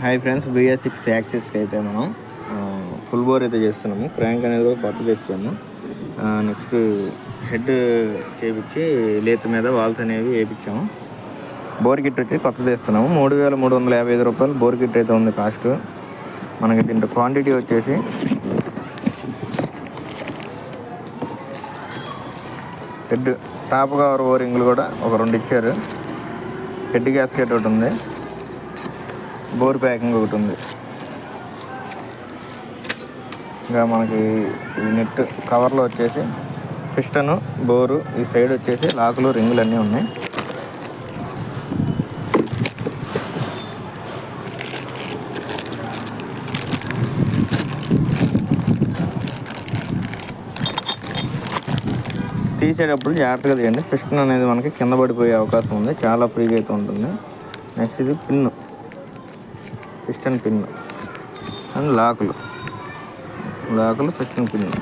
Hi friends, BS6 యాక్సిస్కి అయితే మనం full bore అయితే చేస్తున్నాము. క్రాంక్ అనేది కూడా కొత్తది ఇస్తాము. నెక్స్ట్ హెడ్ చేపించి లేత్ మీద వాల్స్ అనేవి వేయించాము. బోర్ కిట్ వచ్చి కొత్తది ఇస్తున్నాము. 3,355 రూపాయలు బోర్ కిట్ అయితే ఉంది కాస్ట్. మనకి దీంట్లో క్వాంటిటీ వచ్చేసి హెడ్ టాప్ కవర్ ఓరింగ్లు కూడా ఒక 2 ఇచ్చారు. హెడ్ గ్యాస్కెట్ ఒకటి ఉంది, బోర్ ప్యాకింగ్ ఒకటి ఉంది. ఇంకా మనకి ఈ నెట్ కవర్లో వచ్చేసి పిస్టను, బోరు, ఈ సైడ్ వచ్చేసి లాకులు, రింగులు అన్నీ ఉన్నాయి. తీసేటప్పుడు జాగ్రత్తగా తీయండి. పిస్టన్ అనేది మనకి కింద పడిపోయే అవకాశం ఉంది, చాలా ఫ్రీగా అయితే ఉంటుంది. నెక్స్ట్ ఇది పిన్ను, పిస్టన్ పిన్ను అండ్ లాకులు, పిస్టన్ పిన్ను.